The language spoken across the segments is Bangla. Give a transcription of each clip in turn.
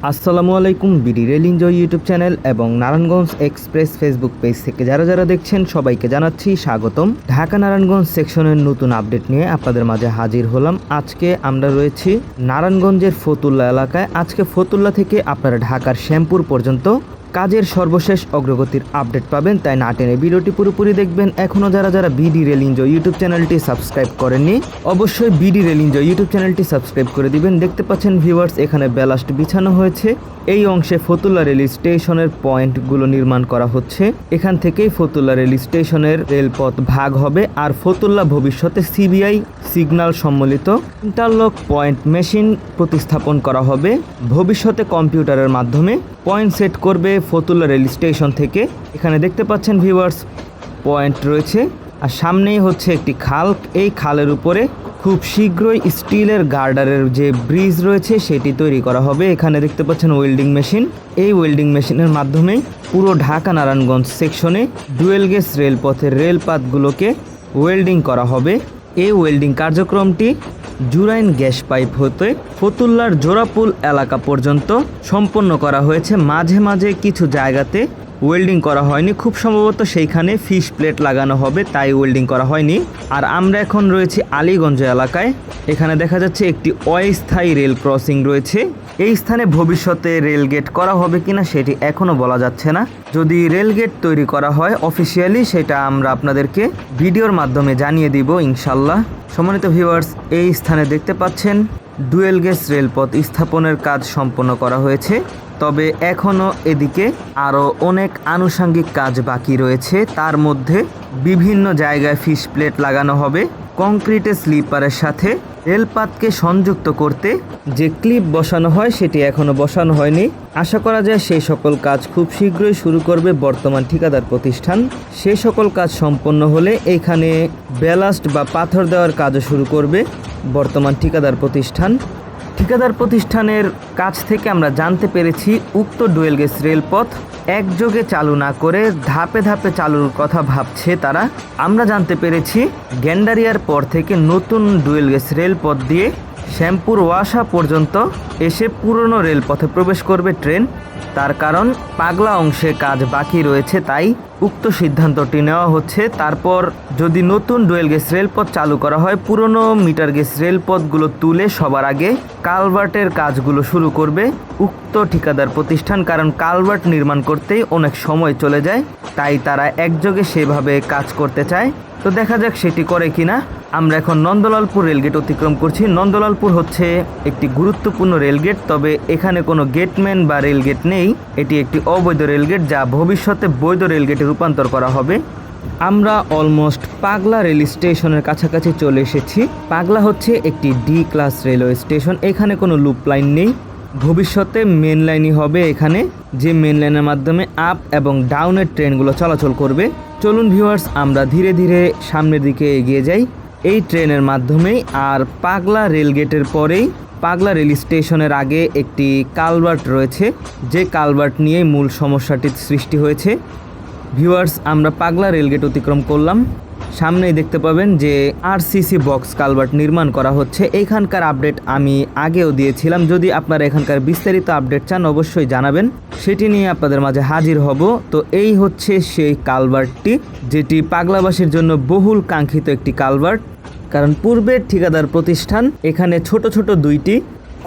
আসসালামু আলাইকুম। BD rail enjoy YouTube channel এবং নারায়ণগঞ্জ এক্সপ্রেস ফেসবুক পেজ থেকে যারা দেখছেন সবাইকে জানাচ্ছি স্বাগতম। ঢাকা নারায়ণগঞ্জ সেকশনের নতুন আপডেট নিয়ে আপনাদের মাঝে হাজির হলাম। আজকে আমরা রয়েছি নারায়ণগঞ্জের ফতুল্লা এলাকায়। আজকে ফতুল্লা থেকে আপনারা ঢাকার শ্যামপুর পর্যন্ত কাজের সর্বশেষ অগ্রগতির আপডেট পাবেন, তাই না টেনে ভিডিওটি পুরোপুরি দেখবেন। এখনও যারা বিডি রেল এনজয় ইউটিউব চ্যানেলটি সাবস্ক্রাইব করেননি অবশ্যই বিডি রেল এনজয় ইউটিউব চ্যানেলটি সাবস্ক্রাইব করে দিবেন। দেখতে পাচ্ছেন ভিউয়ার্স, এখানে ব্যালাস্ট বিছানো হয়েছে। এই অংশে ফতুল্লা রেল স্টেশনের পয়েন্টগুলো নির্মাণ করা হচ্ছে। এখান থেকেই ফতুল্লা রেল স্টেশনের রেলপথ ভাগ হবে। আর ফতুল্লা ভবিষ্যতে সিবিআই সিগন্যাল সম্বলিত ইন্টারলক পয়েন্ট মেশিন প্রতিস্থাপন করা হবে। ভবিষ্যতে কম্পিউটারের মাধ্যমে পয়েন্ট সেট করবে ফতুল্লা রেল স্টেশন থেকে। এখানে দেখতে পাচ্ছেন ভিউয়ার্স, পয়েন্ট রয়েছে আর সামনেই হচ্ছে একটি খাল। এই খালের উপরে খুব শীঘ্রই স্টিলের গার্ডারের যে ব্রিজ রয়েছে সেটি তৈরি করা হবে। এখানে দেখতে পাচ্ছেন ওয়েল্ডিং মেশিন। এই ওয়েল্ডিং মেশিনের মাধ্যমে পুরো ঢাকা নারায়ণগঞ্জ সেকশনে ডুয়েল গেজ রেলপথের রেলপাতগুলোকে ওয়েল্ডিং করা হবে। এই ওয়েল্ডিং কার্যক্রমটি জুরাইন গ্যাস পাইপ হতে ফতুল্লার জোড়াপুল এলাকা পর্যন্ত সম্পন্ন করা হয়েছে। মাঝে মাঝে কিছু জায়গাতে ওয়েল্ডিং করা হয়নি, খুব সম্ভবত সেইখানে ফিশ প্লেট লাগানো হবে, তাই ওয়েল্ডিং করা হয়নি। আর আমরা এখন রয়েছি আলীগঞ্জ এলাকায়। এখানে দেখা যাচ্ছে একটি অস্থায়ী রেল ক্রসিং রয়েছে। এই স্থানে ভবিষ্যতে রেল গেট করা হবে কিনা সেটি এখনও বলা যাচ্ছে না। যদি রেল গেট তৈরি করা হয় অফিসিয়ালি, সেটা আমরা আপনাদেরকে ভিডিওর মাধ্যমে জানিয়ে দিব ইনশাল্লাহ। সম্মানিত ভিউয়ার্স, এই স্থানে দেখতে পাচ্ছেন ডুয়েল গেজ রেলপথ স্থাপনের কাজ সম্পন্ন করা হয়েছে। তবে এখনও এদিকে আরও অনেক আনুষঙ্গিক কাজ বাকি রয়েছে। তার মধ্যে বিভিন্ন জায়গায় ফিশ প্লেট লাগানো হবে। কংক্রিটের স্লিপারের সাথে রেলপাতকে সংযুক্ত করতে যে ক্লিপ বসানো হয় সেটি এখনও বসানো হয়নি। আশা করা যায় সেই সকল কাজ খুব শীঘ্রই শুরু করবে বর্তমান ঠিকাদার প্রতিষ্ঠান। সেই সকল কাজ সম্পন্ন হলে এইখানে ব্যালাস্ট বা পাথর দেওয়ার কাজও শুরু করবে বর্তমান ঠিকাদার প্রতিষ্ঠান। ঠিকাদার প্রতিষ্ঠানের কাছ থেকে আমরা জানতে পেরেছি উক্ত ডুয়েল গেজ রেলপথ একযোগে চালু না করে ধাপে ধাপে চালুর কথা ভাবছে তারা। আমরা জানতে পেরেছি গ্যান্ডারিয়ার পর থেকে নতুন ডুয়েল গেজ রেলপথ দিয়ে শ্যামপুর ওয়াসা পর্যন্ত এসে পুরনো রেলপথে প্রবেশ করবে ট্রেন। তার কারণ পাগলা অংশে কাজ বাকি রয়েছে, তাই উক্ত সিদ্ধান্তটি নেওয়া হচ্ছে। তারপর যদি নতুন ডুয়েল গেজ রেলপথ চালু করা হয়, পুরনো মিটার গেজ রেলপথগুলো তুলে সবার আগে কালভার্টের কাজগুলো শুরু করবে উক্ত ঠিকাদার প্রতিষ্ঠান। কারণ কালভার্ট নির্মাণ করতেই অনেক সময় চলে যায়, তাই তারা একযোগে সেভাবে কাজ করতে চায়। তো দেখা যাক সেটি করে কিনা। আমরা এখন নন্দলালপুর রেলগেট অতিক্রম করছি। নন্দলালপুর হচ্ছে একটি গুরুত্বপূর্ণ রেলগেট, তবে এখানে কোনো গেটম্যান বা রেলগেট নেই। এটি একটি অবৈধ রেলগেট, যা ভবিষ্যতে বৈধ রেলগেটে রূপান্তর করা হবে। আমরা অলমোস্ট পাগলা রেল স্টেশনের কাছাকাছি চলে এসেছি। পাগলা হচ্ছে একটি ডি ক্লাস রেলওয়ে স্টেশন। এখানে কোনো লুপ লাইন নেই, ভবিষ্যতে মেন লাইনই হবে এখানে, যে মেন লাইনের মাধ্যমে আপ এবং ডাউনের ট্রেনগুলো চলাচল করবে। চলুন ভিউয়ার্স, আমরা ধীরে ধীরে সামনের দিকে এগিয়ে যাই এই ট্রেনের মাধ্যমেই। আর পাগলা রেলগেটের পরেই পাগলা রেল স্টেশনের আগে একটি কালভার্ট রয়েছে, যে কালভার্ট নিয়েই মূল সমস্যাটির সৃষ্টি হয়েছে। ভিউয়ার্স, আমরা পাগলা রেলগেট অতিক্রম করলাম। সামনেই দেখতে পাবেন যে আরসিসি বক্স কালভার্ট নির্মাণ করা হচ্ছে। এইখানকার আপডেট আমি আগেও দিয়েছিলাম। যদি আপনারা এখানকার বিস্তারিত আপডেট চান অবশ্যই জানাবেন, সেটি নিয়ে আপনাদের মাঝে হাজির হব। তো এই হচ্ছে সেই কালভার্টটি, যেটি পাগলাবাসীর জন্য বহুল কাঙ্ক্ষিত একটি কালভার্ট। কারণ পূর্বের ঠিকাদার প্রতিষ্ঠান এখানে ছোট ছোট দুইটি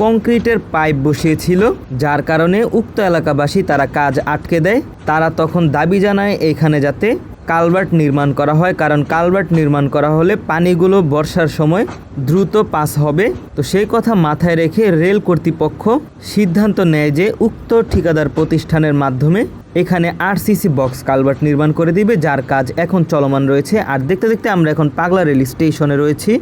কংক্রিটের পাইপ বসিয়েছিল, যার কারণে উক্ত এলাকাবাসী তারা কাজ আটকে দেয়। তারা তখন দাবি জানায় এখানে যাতে কালভার্ট নির্মাণ করা হয়, কারণ কালভার্ট নির্মাণ করা হলে পানিগুলো বর্ষার সময় দ্রুত পাস হবে। তো সেই কথা মাথায় রেখে রেল কর্তৃপক্ষ সিদ্ধান্ত নেয় যে উক্ত ঠিকাদার প্রতিষ্ঠানের মাধ্যমে এখানে আরসিসি বক্স কালভার্ট নির্মাণ করে দিবে, যার কাজ এখন চলমান রয়েছে। আর দেখতে দেখতে আমরা এখন পাগলা রেল স্টেশনে রয়েছি।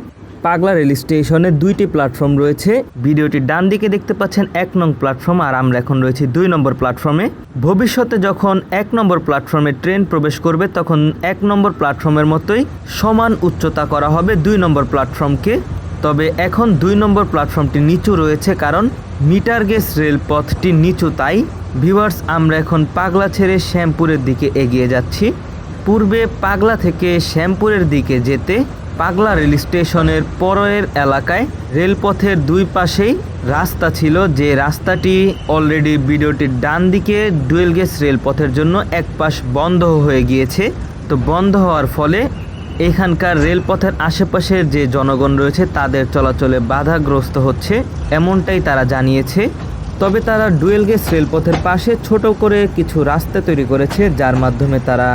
পাগলা রেল স্টেশনে দুইটি প্ল্যাটফর্ম রয়েছে। ভিডিওটির ডান দিকে দেখতে পাচ্ছেন 1 নং প্ল্যাটফর্ম, আর আমরা এখন রয়েছি 2 নম্বর প্ল্যাটফর্মে। ভবিষ্যতে যখন 1 নম্বর প্ল্যাটফর্মে ট্রেন প্রবেশ করবে, তখন 1 নম্বর প্ল্যাটফর্মের মতোই সমান উচ্চতা করা হবে 2 নম্বর প্ল্যাটফর্মকে। তবে এখন 2 নম্বর প্ল্যাটফর্মটি নিচু রয়েছে, কারণ মিটার গেজ রেলপথটি নিচু। তাই ভিউয়ার্স, আমরা এখন পাগলা ছেড়ে শ্যামপুরের দিকে এগিয়ে যাচ্ছি। পূর্বে পাগলা থেকে শ্যামপুরের দিকে যেতে পাগলা রেল স্টেশনের পরের এলাকায় রেলপথের দুই পাশেই রাস্তা ছিল, যে রাস্তাটি অলরেডি ভিডিওটির ডান দিকে ডুয়েল গেজ রেলপথের জন্য এক পাশ বন্ধ হয়ে গিয়েছে। তো বন্ধ হওয়ার ফলে এখানকার রেলপথের আশেপাশের যে জনগণ রয়েছে তাদের চলাচলে বাধাগ্রস্ত হচ্ছে, এমনটাই তারা জানিয়েছে। তবে তারা ডুয়েল গেজ রেলপথের পাশে ছোট করে কিছু রাস্তা তৈরি করেছে, যার মাধ্যমে তারা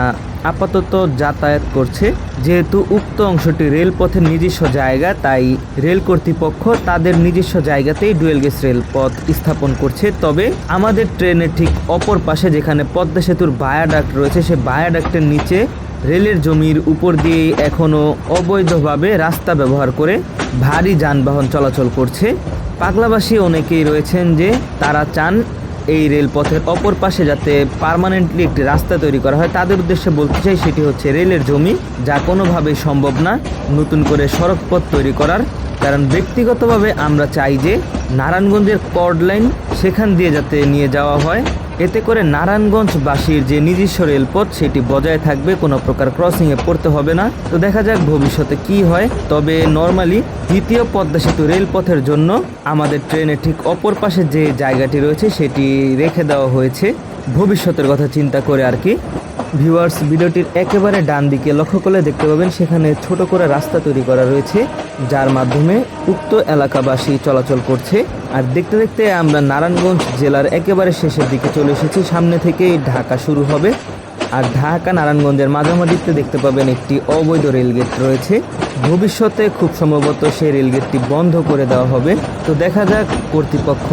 আপাতত যাতায়াত করছে। যেহেতু উক্ত অংশটি রেলপথের নিজস্ব জায়গা, তাই রেল কর্তৃপক্ষ তাদের নিজস্ব জায়গাতেই ডুয়েল গেজ রেলপথ স্থাপন করছে। তবে আমাদের ট্রেনের ঠিক অপর পাশে যেখানে পদ্মা সেতুর ভায়াডাক্ট রয়েছে, সেই ভায়াডাক্টের নিচে রেলের জমির উপর দিয়ে এখনও অবৈধভাবে রাস্তা ব্যবহার করে ভারী যানবাহন চলাচল করছে। পাগলাবাসী অনেকেই রয়েছেন যে তারা চান এই রেলপথের অপর পাশে যাতে পার্মানেন্টলি একটি রাস্তা তৈরি করা হয়। তাদের উদ্দেশ্যে বলতে চাই, সেটি হচ্ছে রেলের জমি, যা কোনোভাবেই সম্ভব না নতুন করে সড়কপথ তৈরি করার। কারণ ব্যক্তিগতভাবে আমরা চাই যে নারায়ণগঞ্জের কর্ড লাইন সেখান দিয়ে যাতে নিয়ে যাওয়া হয়, এতে করে নারায়ণগঞ্জবাসীর যে নিজস্ব রেলপথ সেটি বজায় থাকবে, কোনো প্রকার ক্রসিংয়ে পড়তে হবে না। তো দেখা যাক ভবিষ্যতে কি হয়। তবে নর্মালি দ্বিতীয় পদ্মা সেতু রেলপথের জন্য আমাদের ট্রেনের ঠিক অপর পাশে যে জায়গাটি রয়েছে সেটি রেখে দেওয়া হয়েছে ভবিষ্যতের কথা চিন্তা করে আর কি। ভিউয়ার্স, ভিডিওটির একেবারে ডান দিকে লক্ষ্য করলে দেখতে পাবেন সেখানে ছোট করে রাস্তা তৈরি করা রয়েছে, যার মাধ্যমে উক্ত এলাকাবাসী চলাচল করছে। আর দেখতে দেখতে আমরা নারায়ণগঞ্জ জেলার একেবারে শেষের দিকে চলে এসেছি। সামনে থেকেই ঢাকা শুরু হবে, আর ঢাকা নারায়ণগঞ্জের মাঝামাঝিতে দেখতে পাবেন একটি অবৈধ রেলগেট রয়েছে। ভবিষ্যতে খুব সম্ভবত সেই রেলগেটটি বন্ধ করে দেওয়া হবে। তো দেখা যাক কর্তৃপক্ষ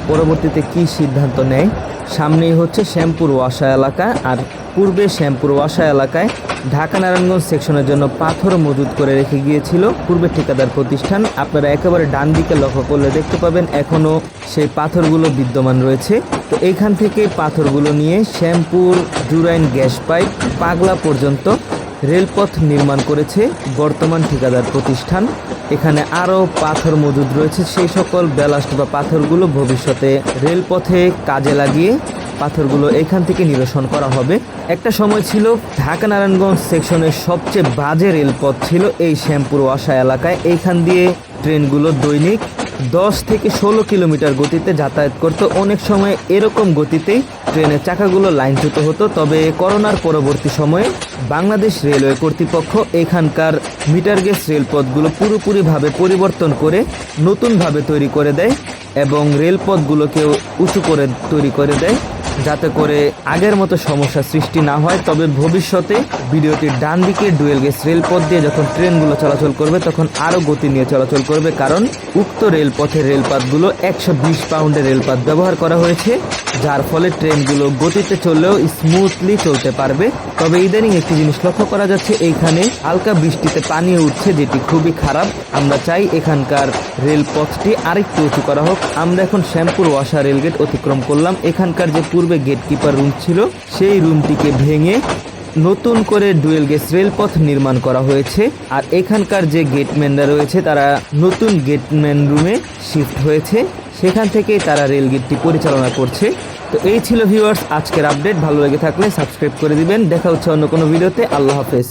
পরবর্তীতে কী সিদ্ধান্ত নেয়। সামনেই হচ্ছে শ্যামপুর ওয়াসা এলাকা, আর পূর্বে শ্যামপুর ওয়াসা এলাকায় ঢাকা নারায়ণগঞ্জ সেকশনের জন্য পাথর মজুত করে রেখে গিয়েছিল পূর্বে ঠিকাদার প্রতিষ্ঠান। আপনারা একেবারে ডান দিকে লক্ষ্য করলে দেখতে পাবেন এখনও সেই পাথরগুলো বিদ্যমান রয়েছে। তো এইখান থেকে পাথরগুলো নিয়ে শ্যামপুর জুরাইন গ্যাস পাইপ পাগলা পর্যন্ত রেলপথ নির্মাণ করেছে বর্তমান ঠিকাদার প্রতিষ্ঠান। এখানে আরও পাথর মজুদ রয়েছে, সেই সকল ব্যালাস্ট বা পাথরগুলো ভবিষ্যতে রেলপথে কাজে লাগিয়ে পাথরগুলো এখান থেকে নিরসন করা হবে। একটা সময় ছিল ঢাকা নারায়ণগঞ্জ সেকশনের সবচেয়ে বাজে রেলপথ ছিল এই শ্যামপুর ওয়াসা এলাকায়। এইখান দিয়ে ট্রেনগুলো দৈনিক 10 থেকে 16 কিলোমিটার গতিতে যাতায়াত করতো। অনেক সময় এরকম গতিতেই ট্রেনের চাকাগুলো লাইনচ্যুত হতো। তবে করোনার পরবর্তী সময়ে বাংলাদেশ রেলওয়ে কর্তৃপক্ষ এখানকার মিটার গেজ রেলপথগুলো পুরোপুরিভাবে পরিবর্তন করে নতুনভাবে তৈরি করে দেয় এবং রেলপথগুলোকেও উঁচু করে তৈরি করে দেয়, যাতে করে আগের মতো সমস্যা সৃষ্টি না হয়। তবে ভবিষ্যতে ভিডিওটির ডান দিকে ডুয়েল গেজ রেলপথ দিয়ে যখন ট্রেনগুলো চলাচল করবে তখন আরও গতি নিয়ে চলাচল করবে, কারণ উক্ত রেলপথের রেলপাতগুলো 120 পাউন্ডের রেলপাত ব্যবহার করা হয়েছে, যার ফলে ট্রেনগুলো গতিতে চললেও স্মুথলি চলতে পারবে। তবে ইদানিং একটি জিনিস লক্ষ্য করা যাচ্ছে, এইখানে হালকা বৃষ্টিতে পানি উঠছে, যেটি খুবই খারাপ। আমরা চাই এখানকার রেলপথটি আরেকটু উঁচু করা হোক। আমরা এখন শ্যামপুর ওয়াসা রেলগেট অতিক্রম করলাম। এখানকার যে পূর্বে গেটকিপার রুম ছিল সেই রুমটিকে ভেঙে নতুন করে ডুয়েল গেজ রেলপথ নির্মাণ করা হয়েছে, আর এখানকার যে গেটম্যানরা রয়েছে তারা নতুন গেটম্যান রুমে শিফট হয়েছে, সেখান থেকেই তারা রেলগেটটি পরিচালনা করছে। তো এই ছিল ভিউয়ার্স আজকের আপডেট। ভালো লেগে থাকলে সাবস্ক্রাইব করে দিবেন। দেখা হচ্ছে অন্য কোনো ভিডিওতে। আল্লাহ হাফেজ।